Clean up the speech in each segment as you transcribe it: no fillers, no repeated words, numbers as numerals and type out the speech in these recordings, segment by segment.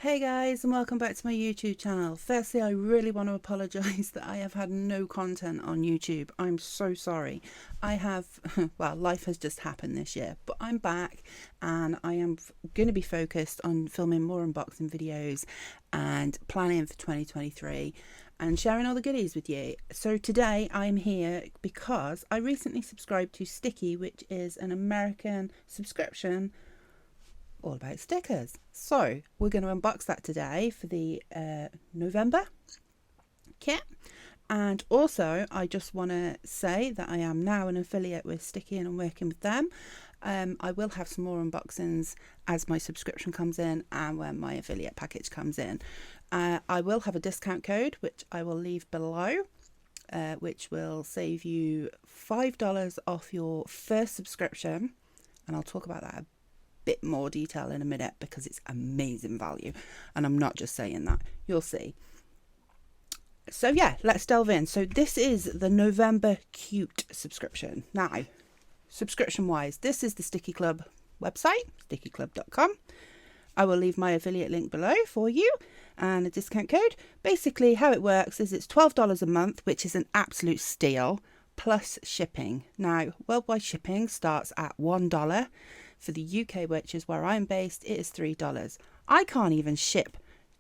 Hey guys, and welcome back to my YouTube channel. Firstly, I really want to apologise that I have had no content on YouTube. I'm so sorry. I have, well, life has just happened this year, but I'm back and I am going to be focused on filming more unboxing videos and planning for 2023 and sharing all the goodies with you. So today I'm here because I recently subscribed to Stickii, which is an American subscription all about stickers. So we're going to unbox that today for the November kit. And also I just want to say that I am now an affiliate with Stickii and I'm working with them. I will have some more unboxings as my subscription comes in and when my affiliate package comes in. I will have a discount code which I will leave below, which will save you $5 off your first subscription, and I'll talk about that a bit more detail in a minute because it's amazing value, and I'm not just saying that, you'll see. So yeah, let's delve in. So this is the November Cute subscription. Now, subscription wise, this is the Stickii Club website, stickiiclub.com. I will leave my affiliate link below for you and a discount code. Basically how it works is it's $12 a month, which is an absolute steal, plus shipping. Now, worldwide shipping starts at $1. For the UK, which is where I'm based, it is $3. I can't even ship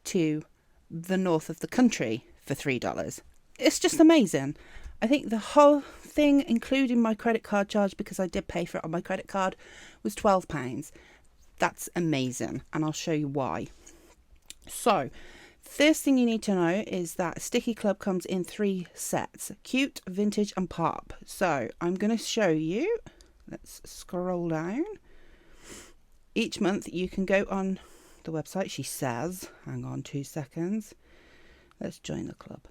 to the north of the country for $3. It's just amazing. I think the whole thing, including my credit card charge, because I did pay for it on my credit card, was £12. That's amazing, and I'll show you why. So, first thing you need to know is that Stickii Club comes in 3 sets: cute, vintage, and pop. So, I'm going to show you. Let's scroll down. Each month you can go on the website, she says, hang on 2 seconds. Let's join the club.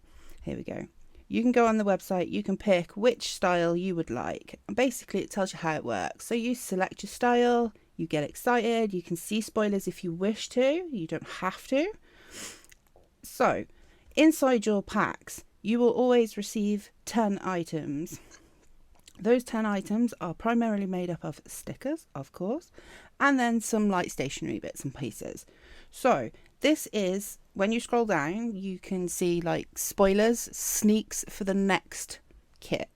Here we go. You can go on the website, you can pick which style you would like. And basically it tells you how it works. So you select your style, you get excited, you can see spoilers if you wish to, you don't have to. So inside your packs, you will always receive 10 items. Those 10 items are primarily made up of stickers, of course, and then some light stationery bits and pieces. So this is, when you scroll down, you can see like spoilers, sneaks for the next kit.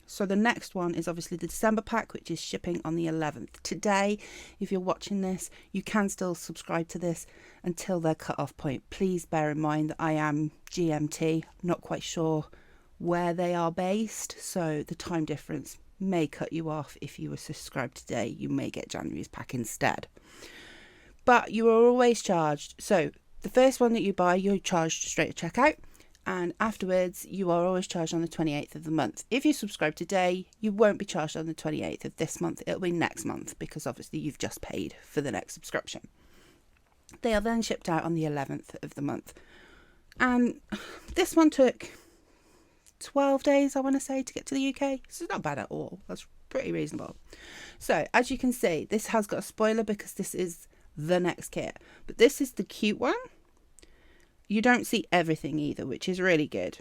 So the next one is obviously the December pack, which is shipping on the 11th. Today, if you're watching this, you can still subscribe to this until their cut-off point. Please bear in mind that I am GMT, not quite sure where they are based, so the time difference may cut you off. If you were subscribed today, you may get January's pack instead, but you are always charged. So the first one that you buy, you're charged straight at checkout, and afterwards you are always charged on the 28th of the month. If you subscribe today, you won't be charged on the 28th of this month, it'll be next month, because obviously you've just paid for the next subscription. They are then shipped out on the 11th of the month, and this one took 12 days, I want to say, to get to the UK. So it's not bad at all. That's pretty reasonable. So as you can see, this has got a spoiler because this is the next kit, but this is the cute one. You don't see everything either, which is really good.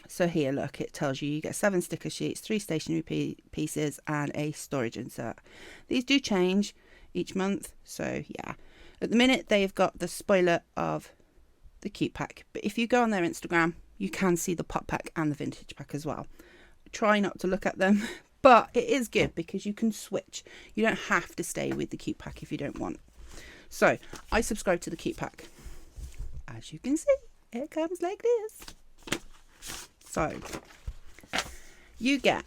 So here, look, it tells you get 7 sticker sheets, 3 stationery pieces, and a storage insert. These do change each month, so yeah. At the minute, they've got the spoiler of the cute pack, but if you go on their Instagram, you can see the pop pack and the vintage pack as well. Try not to look at them, but it is good because you can switch. You don't have to stay with the cute pack if you don't want. So I subscribe to the cute pack. As you can see, it comes like this. So you get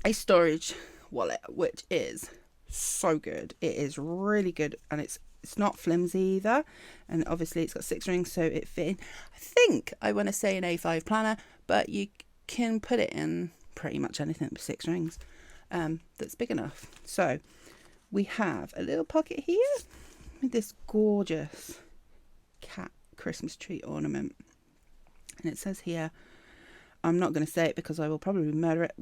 a storage wallet, which is so good. It is really good, and it's not flimsy either, and obviously it's got 6 rings, so it fit in, I think I want to say, an A5 planner, but you can put it in pretty much anything with 6 rings that's big enough. So we have a little pocket here with this gorgeous cat Christmas tree ornament, and it says here, I'm not going to say it because I will probably murder it,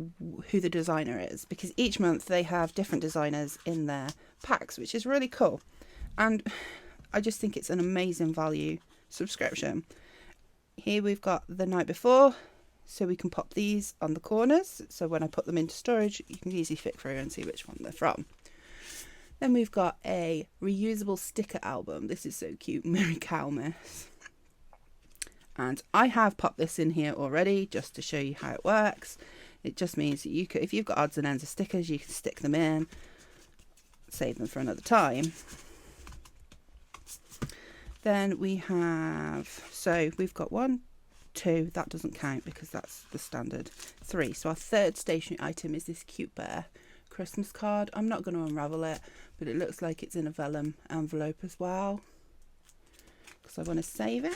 who the designer is, because each month they have different designers in their packs, which is really cool. And I just think it's an amazing value subscription. Here we've got the night before, so we can pop these on the corners, so when I put them into storage you can easily flick through and see which one they're from. Then we've got a reusable sticker album. This is so cute, Mary Calmus. And I have popped this in here already just to show you how it works. It just means that you could, if you've got odds and ends of stickers, you can stick them in, save them for another time. Then we have, so we've got 1, 2, that doesn't count because that's the standard, 3. So our third stationery item is this cute bear Christmas card. I'm not going to unravel it, but it looks like it's in a vellum envelope as well, because I want to save it.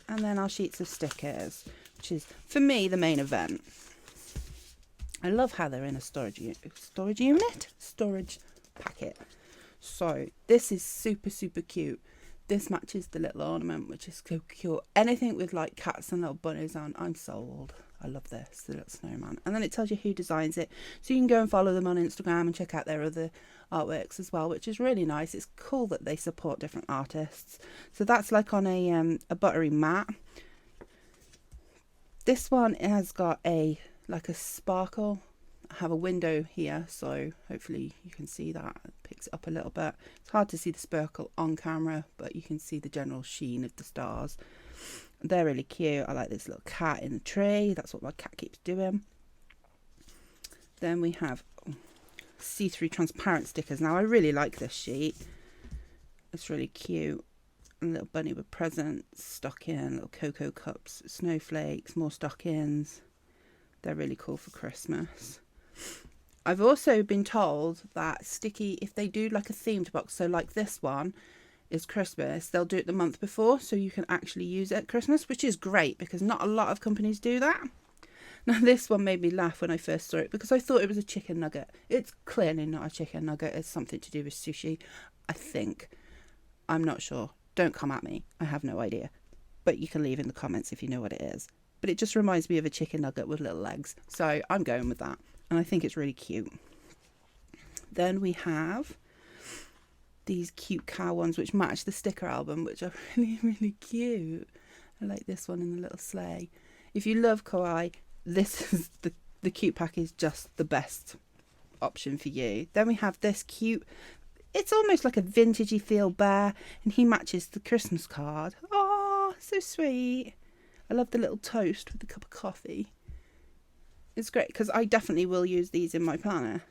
And then our sheets of stickers, which is for me the main event. I love how they're in a storage packet. So this is super cute. This matches the little ornament, which is so cute. Anything with like cats and little bunnies on, I'm sold. I love this, the little snowman. And then it tells you who designs it. So you can go and follow them on Instagram and check out their other artworks as well, which is really nice. It's cool that they support different artists. So that's like on a buttery mat. This one has got like a sparkle. I have a window here, so hopefully you can see that. It picks it up a little bit. It's hard to see the sparkle on camera, but you can see the general sheen of the stars. They're really cute. I like this little cat in the tree. That's what my cat keeps doing. Then we have see-through transparent stickers. Now I really like this sheet. It's really cute. A little bunny with presents, stocking, little cocoa cups, snowflakes, more stockings. They're really cool for Christmas. I've also been told that Stickii, if they do like a themed box, so like this one is Christmas, they'll do it the month before, so you can actually use it at Christmas, which is great because not a lot of companies do that. Now this one made me laugh when I first saw it because I thought it was a chicken nugget. It's clearly not a chicken nugget. It's something to do with sushi, I think. I'm not sure. Don't come at me. I have no idea. But you can leave in the comments if you know what it is. But it just reminds me of a chicken nugget with little legs. So I'm going with that. And I think it's really cute. Then we have these cute cow ones which match the sticker album, which are really cute. I like this one in the little sleigh. If you love kawaii, this is the cute pack is just the best option for you. Then we have this cute, it's almost like a vintagey feel bear, and he matches the Christmas card. Oh, so sweet. I love the little toast with a cup of coffee. It's great because I definitely will use these in my planner.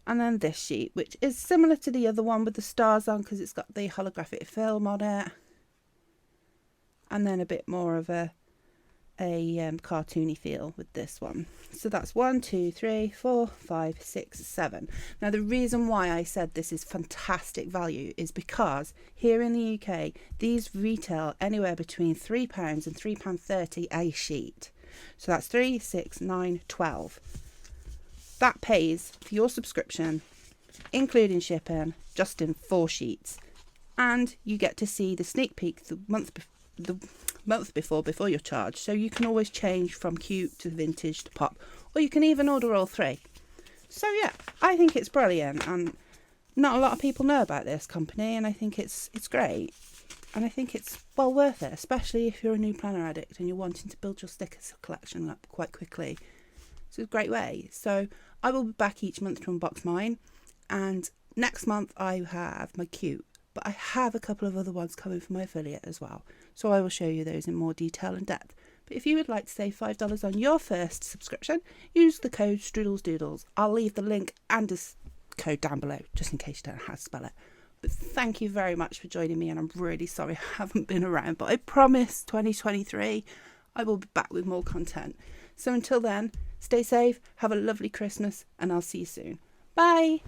And then this sheet, which is similar to the other one with the stars on because it's got the holographic film on it. And then a bit more of a cartoony feel with this one. So that's 1, 2, 3, 4, 5, 6, 7. Now the reason why I said this is fantastic value is because here in the UK these retail anywhere between £3 and £3.30 a sheet. So that's 3, 6, 9, 12. That pays for your subscription, including shipping, just in 4 sheets. And you get to see the sneak peek the month before you're charged. So you can always change from cute to vintage to pop, or you can even order all 3. So yeah, I think it's brilliant, and not a lot of people know about this company, and I think it's great. And I think it's well worth it, especially if you're a new planner addict and you're wanting to build your stickers collection up quite quickly. It's a great way. So I will be back each month to unbox mine, and next month I have my cute, but I have a couple of other ones coming from my affiliate as well. So I will show you those in more detail and depth. But if you would like to save $5 on your first subscription, use the code StrudelsDoodles. I'll leave the link and the code down below, just in case you don't know how to spell it. But thank you very much for joining me, and I'm really sorry I haven't been around, but I promise 2023 I will be back with more content. So until then, stay safe, have a lovely Christmas, and I'll see you soon. Bye!